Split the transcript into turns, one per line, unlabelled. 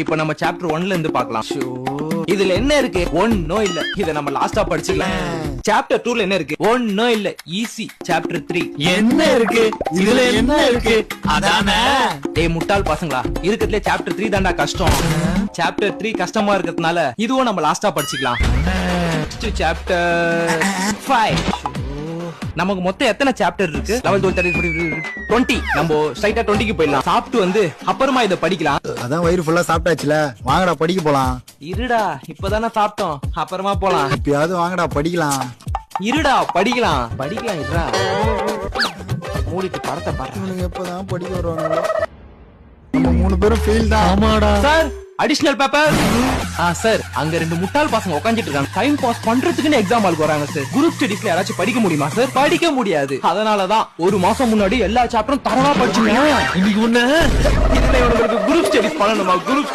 இப்ப நம்ம சாப்டர் 1ல இருந்து பார்க்கலாம். இதுல என்ன இருக்கு? ஒண்ணும் இல்ல. இத நம்ம லாஸ்டா படிச்சுக்கலாம். சாப்டர் 2ல என்ன இருக்கு? ஒண்ணும் இல்ல. ஈஸி. சாப்டர் 3
என்ன இருக்கு? இதுல என்ன இருக்கு? அதானே.
டேய் முட்டாள் பசங்களா, இருக்கறதுல சாப்டர் 3 தான்டா கஷ்டம். சாப்டர் 3 கஷ்டமா இருக்கிறதுனால இதுவும் நம்ம லாஸ்டா படிச்சுக்கலாம். சாப்டர் 5 நமக்கு மொத்தம் எத்தனை சாப்டர் இருக்கு? 20 நம்ம ஸ்ட்ரைட்டா 20க்கு போயிடலாம். சாப்பிட்டு வந்து அப்புறமா இத படிக்கலாம்.
அதான் வயிறு ஃபுல்லா சாப்பிட்டாச்சுல, வாங்கடா படிக்க போலாம்.
இருடா, இப்பதானே சாப்பிட்டோம், அப்புறமா போலாம்.
இப்பயாவது வாங்கடா படிக்கலாம்.
இருடா படிக்கலாம் இருடா. மூடிட்டு படத்தை பாரு.
இவனுங்க எப்பதான் படிக்க வருவாங்களோ. நம்ம 3 பேரும் ஃபெயில் தான்.
ஆமாடா
சார், அடிஷனல் பேப்பர். சார், அங்க 2 முட்டாள் பசங்க உட்காந்துட்டு இருக்காங்க. டைம் பாஸ் பண்றதுக்குன்னு எக்ஸாம் ஹாலுக்கு வராங்க சார். குரூப் ஸ்டடீஸ்ல யாராச்சும் படிக்க முடியுமா சார்? படிக்க முடியாது. அதனாலதான் ஒரு மாசம் முன்னாடி எல்லா சாப்டரும் தரவா படிச்சுங்க.
இன்னைக்கு உன்ன
இதுல இவனுக்கு குரூப் ஸ்டடீஸ் பண்ணணுமா? குரூப்